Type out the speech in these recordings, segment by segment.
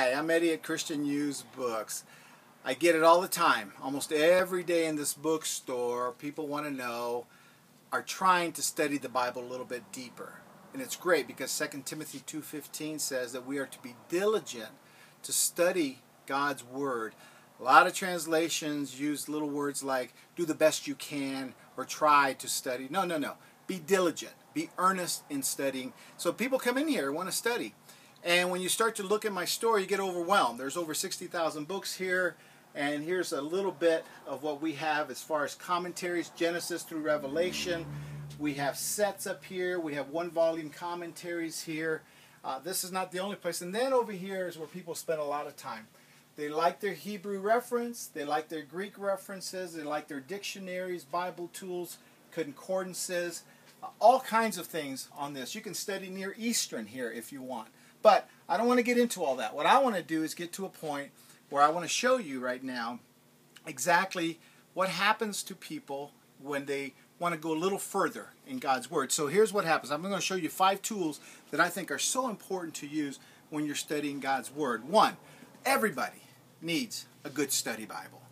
Hi, I'm Eddie at Christian Used Books. I get it all the time. Almost every day in this bookstore, people want to know, are trying to study the Bible a little bit deeper. And it's great because 2 Timothy 2:15 says that we are to be diligent to study God's Word. A lot of translations use little words like do the best you can or try to study. No. Be diligent. Be earnest in studying. So people come in here and want to study. And when you start to look at my store, you get overwhelmed. There's over 60,000 books here. And here's a little bit of what we have as far as commentaries, Genesis through Revelation. We have sets up here. We have one-volume commentaries here. This is not the only place. And then over here is where people spend a lot of time. They like their Hebrew reference. They like their Greek references. They like their dictionaries, Bible tools, concordances, all kinds of things on this. You can study Near Eastern here if you want. But I don't want to get into all that. What I want to do is get to a point where I want to show you right now exactly what happens to people when they want to go a little further in God's Word. So here's what happens. I'm going to show you 5 tools that I think are so important to use when you're studying God's Word. 1, everybody needs a good study Bible.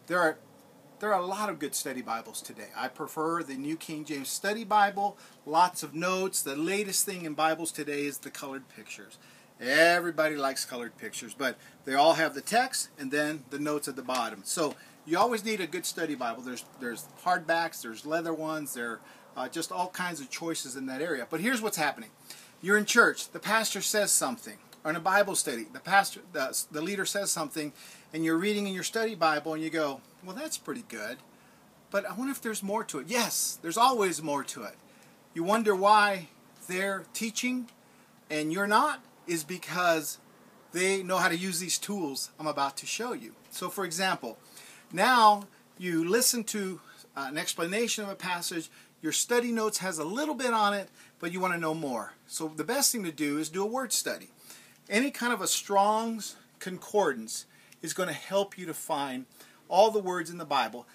There are a lot of good study Bibles today. I prefer the New King James Study Bible, lots of notes. The latest thing in Bibles today is the colored pictures. Everybody likes colored pictures, but they all have the text and then the notes at the bottom. So you always need a good study Bible. There's hardbacks, there's leather ones, there are just all kinds of choices in that area. But here's what's happening. You're in church, the pastor says something, or in a Bible study, the leader says something, and you're reading in your study Bible and you go, well, that's pretty good, but I wonder if there's more to it. Yes, there's always more to it. You wonder why they're teaching and you're not, is because they know how to use these tools I'm about to show you. So for example, now you listen to an explanation of a passage, your study notes has a little bit on it, but you want to know more. So the best thing to do is do a word study. Any kind of a Strong's Concordance is going to help you to find all the words in the Bible.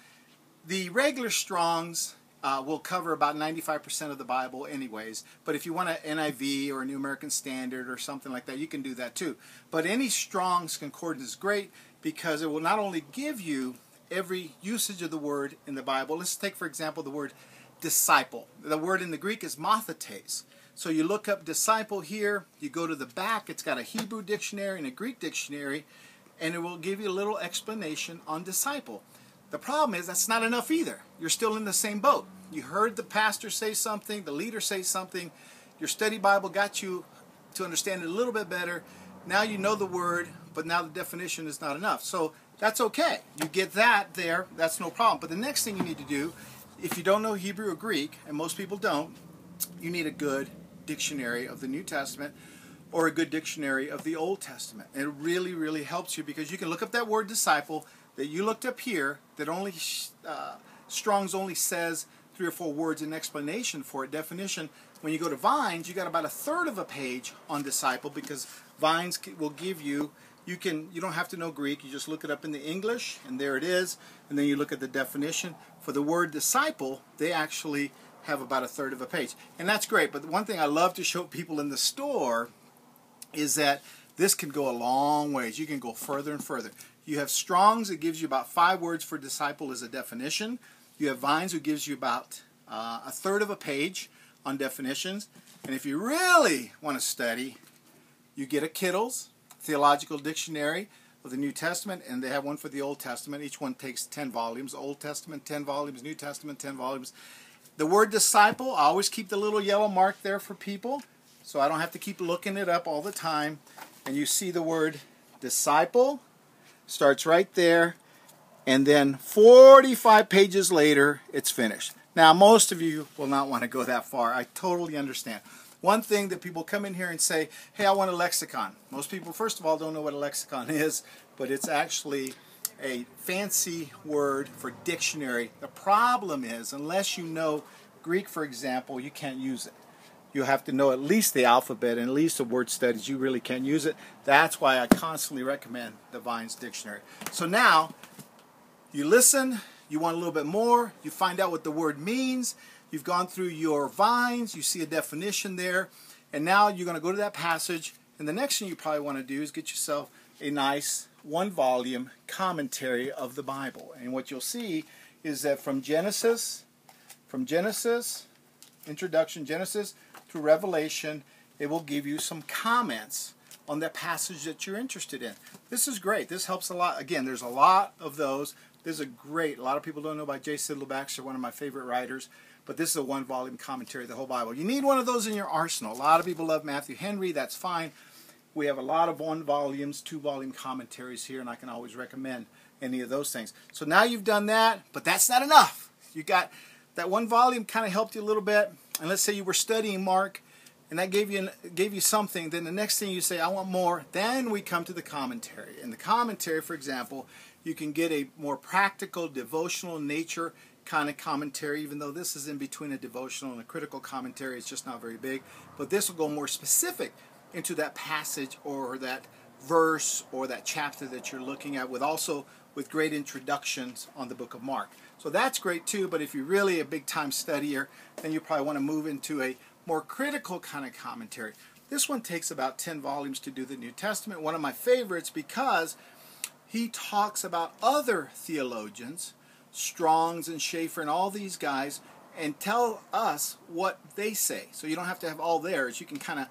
The regular Strong's will cover about 95% of the Bible anyways, but if you want an NIV or a New American Standard or something like that, you can do that too. But any Strong's Concordance is great because it will not only give you every usage of the word in the Bible. Let's take, for example, the word disciple. The word in the Greek is mathetes. So you look up disciple here, you go to the back, it's got a Hebrew dictionary and a Greek dictionary, and it will give you a little explanation on disciple. The problem is that's not enough either. You're still in the same boat. You heard the pastor say something, the leader say something, your study Bible got you to understand it a little bit better. Now you know the word, but now the definition is not enough. So that's okay. You get that there, that's no problem. But the next thing you need to do, if you don't know Hebrew or Greek, and most people don't, you need a good dictionary of the New Testament or a good dictionary of the Old Testament. And it really, really helps you because you can look up that word disciple that you looked up here that only Strong's only says 3 or 4 words in explanation for it, definition. When you go to Vines, you got about 1/3 of a page on disciple because Vines will give you, you don't have to know Greek, you just look it up in the English and there it is, and then you look at the definition. For the word disciple, they actually have about 1/3 of a page. And that's great, but the one thing I love to show people in the store is that this can go a long ways. You can go further and further. You have Strong's that gives you about 5 words for disciple as a definition. You have Vines who gives you about 1/3 of a page on definitions. And if you really want to study, you get a Kittle's Theological Dictionary of the New Testament, and they have one for the Old Testament. Each one takes 10 volumes. Old Testament, 10 volumes. New Testament, 10 volumes. The word disciple, I always keep the little yellow mark there for people, so I don't have to keep looking it up all the time. And you see the word disciple starts right there, and then 45 pages later, it's finished. Now, most of you will not want to go that far. I totally understand. One thing that people come in here and say, hey, I want a lexicon. Most people, first of all, don't know what a lexicon is, but it's actually a fancy word for dictionary. The problem is, unless you know Greek, for example, you can't use it. You have to know at least the alphabet and at least the word studies. You really can't use it. That's why I constantly recommend the Vines Dictionary. So now, you listen, you want a little bit more, you find out what the word means, you've gone through your Vines, you see a definition there, and now you're going to go to that passage, and the next thing you probably want to do is get yourself a nice one-volume commentary of the Bible. And what you'll see is that from Genesis, introduction, Genesis through Revelation, it will give you some comments on that passage that you're interested in. This is great. This helps a lot. Again, there's a lot of those. This is a lot of people don't know about J. Sidlow Baxter, one of my favorite writers, but this is a one-volume commentary of the whole Bible. You need one of those in your arsenal. A lot of people love Matthew Henry. That's fine. We have a lot of one-volumes, two-volume commentaries here, and I can always recommend any of those things. So now you've done that, but that's not enough. You got that one volume kind of helped you a little bit, and let's say you were studying Mark, and that gave you something. Then the next thing you say, I want more. Then we come to the commentary. In the commentary, for example, you can get a more practical, devotional nature kind of commentary, even though this is in between a devotional and a critical commentary. It's just not very big. But this will go more specific into that passage or that verse or that chapter that you're looking at, with great introductions on the book of Mark. So that's great too, but if you're really a big-time studier, then you probably want to move into a more critical kind of commentary. This one takes about 10 volumes to do the New Testament. One of my favorites because he talks about other theologians, Strong's and Schaeffer and all these guys, and tell us what they say. So you don't have to have all theirs. You can kind of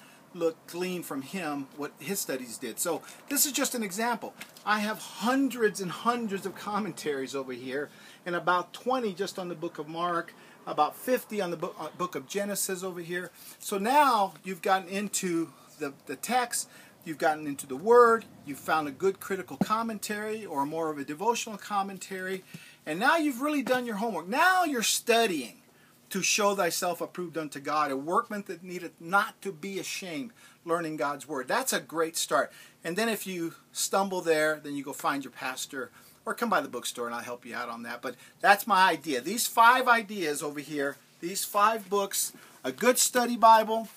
glean from him what his studies did. So this is just an example. I have hundreds and hundreds of commentaries over here, and about 20 just on the book of Mark, about 50 on the book of Genesis over here. So now you've gotten into the text, you've gotten into the Word, you've found a good critical commentary or more of a devotional commentary, and now you've really done your homework. Now you're studying to show thyself approved unto God, a workman that needeth not to be ashamed, learning God's Word. That's a great start. And then if you stumble there, then you go find your pastor or come by the bookstore and I'll help you out on that. But that's my idea. These 5 ideas over here, these 5 books, a good study Bible,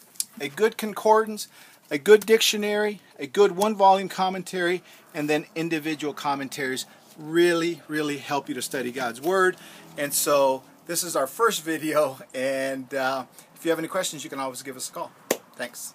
a good concordance, a good dictionary, a good one-volume commentary, and then individual commentaries really, really help you to study God's Word. And so this is our first video, and if you have any questions, you can always give us a call. Thanks.